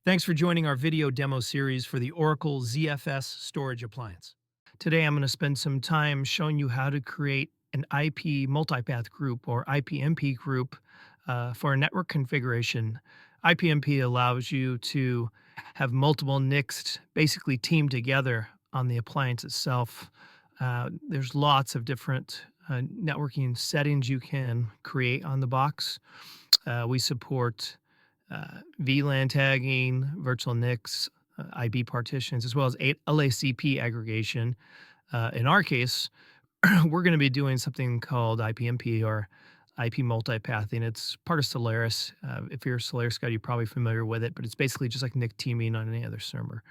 Thanks for joining our video demo series for the Oracle ZFS Storage Appliance. Today I'm going to spend some time showing you how to create an IP multipath group or IPMP group for a network configuration. IPMP allows you to have multiple NICs basically teamed together on the appliance itself. There's lots of different networking settings you can create on the box. We support VLAN tagging, virtual NICs, IB partitions, as well as LACP aggregation. In our case, we're going to be doing something called IPMP or IP multipathing. It's part of Solaris. If you're a Solaris guy, you're probably familiar with it, but it's basically just like NIC teaming on any other server.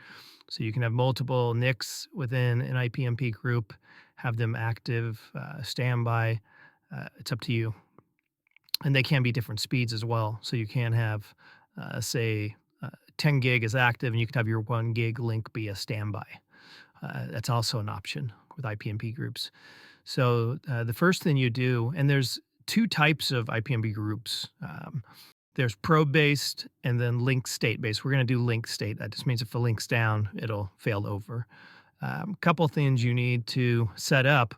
So you can have multiple NICs within an IPMP group, have them active, standby. It's up to you. And they can be different speeds as well. So you can have, say, 10 gig is active, and you could have your 1 gig link be a standby. That's also an option with IPMP groups. So the first thing you do, and there's two types of IPMP groups. There's probe-based and then link state-based. We're going to do link state. That just means if the link's down, it'll fail over. A couple things you need to set up.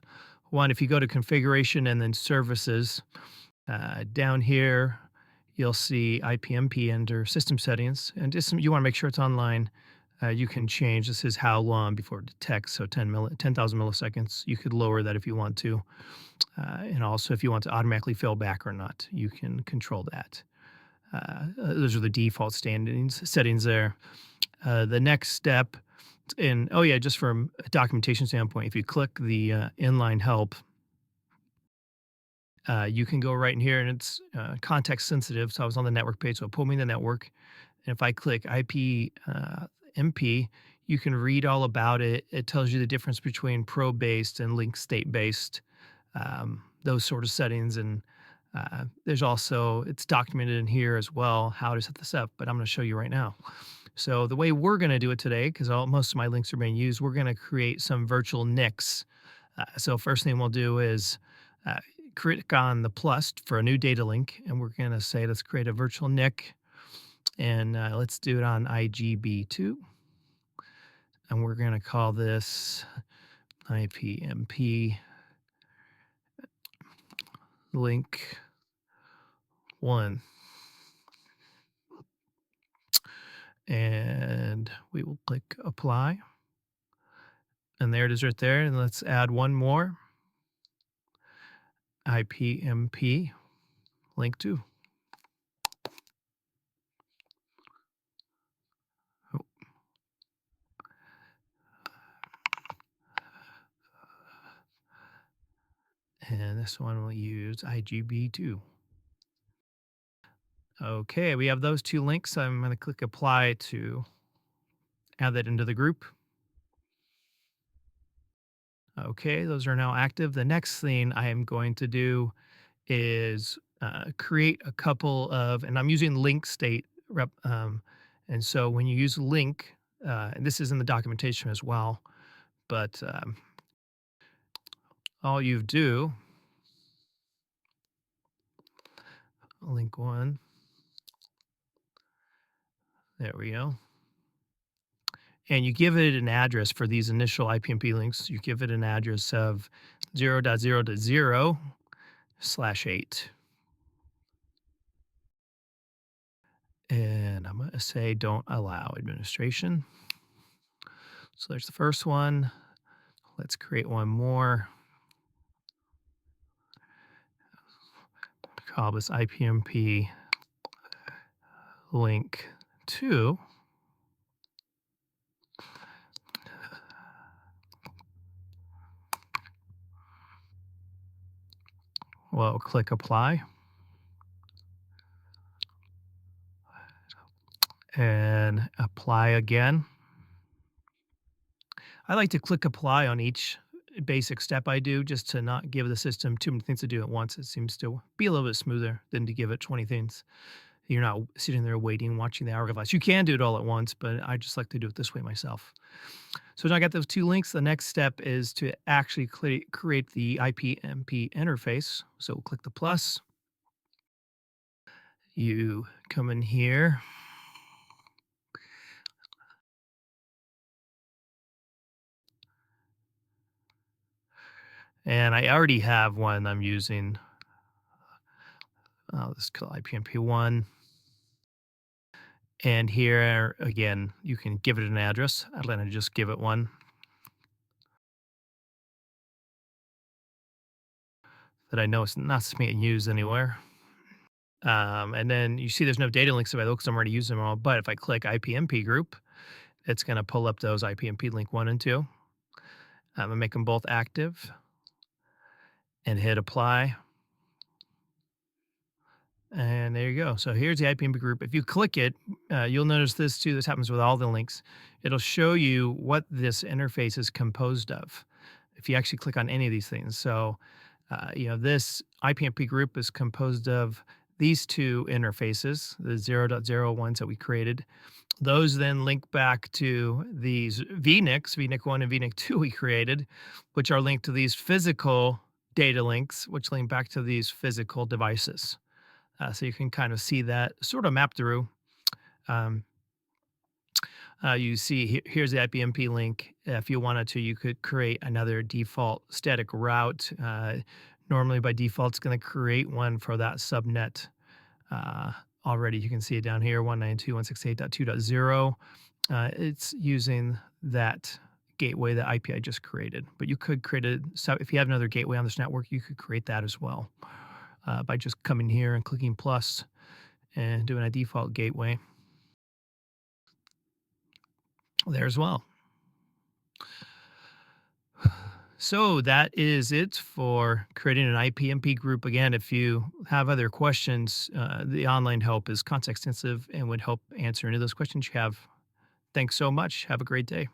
One, if you go to configuration and then services, down here, you'll see IPMP under system settings, and just you want to make sure it's online. You can change, this is how long before it detects, so 10,000 milliseconds. You could lower that if you want to. And also if you want to automatically fail back or not, you can control that. Those are the default settings there. The next step, just from a documentation standpoint, if you click the inline help, you can go right in here, and it's context sensitive. So I was on the network page, so it pulled me in the network. And if I click IPMP, you can read all about it. It tells you the difference between probe-based and link state-based, those sort of settings. And there's also, it's documented in here as well, how to set this up, but I'm going to show you right now. So the way we're going to do it today, because most of my links are being used, we're going to create some virtual NICs. So first thing we'll do is click on the plus for a new data link, and we're going to say, let's create a virtual NIC, and let's do it on IGB2. And we're going to call this IPMP link 1. And we will click apply. And there it is right there. And let's add one more. IPMP link 2. And this one will use IGB2. Okay, we have those two links. I'm going to click apply to add that into the group. Okay, those are now active. The next thing I am going to do is create a couple of, and I'm using link state rep. And so when you use link, and this is in the documentation as well, but all you do, link 1, there we go. And you give it an address for these initial IPMP links. You give it an address of 0.0.0/8. And I'm going to say don't allow administration. So there's the first one. Let's create one more. Call this IPMP link 2. We'll click apply. And apply again. I like to click apply on each basic step I do, just to not give the system too many things to do at once. It seems to be a little bit smoother than to give it 20 things. You're not sitting there waiting, watching the hourglass. You can do it all at once, but I just like to do it this way myself. So now I got those two links. The next step is to actually create the IPMP interface. So click the plus. You come in here And I already have one I'm using. This is called IPMP1. And here again, you can give it an address. I'm going to just give it one that I know it's not being used anywhere. And then you see there's no data links available because I'm already using them all. But if I click IPMP group, it's going to pull up those IPMP link 1 and 2. I'm going to make them both active and hit apply. And there you go. So here's the IPMP group. If you click it, you'll notice this too. This happens with all the links. It'll show you what this interface is composed of if you actually click on any of these things. So, this IPMP group is composed of these two interfaces, the 0.0 ones that we created. Those then link back to these VNICs, VNIC 1 and VNIC 2 we created, which are linked to these physical data links, which link back to these physical devices. So you can kind of see that sort of map through. Um, you see here's the IPMP link. If you wanted to, you could create another default static route. Normally by default, it's going to create one for that subnet. Already you can see it down here, 192.168.2.0. It's using that gateway, the IP I just created. But you could create if you have another gateway on this network, you could create that as well by just coming here and clicking plus and doing a default gateway there as well. So that is it for creating an IPMP group. Again, if you have other questions, the online help is context sensitive and would help answer any of those questions you have. Thanks so much. Have a great day.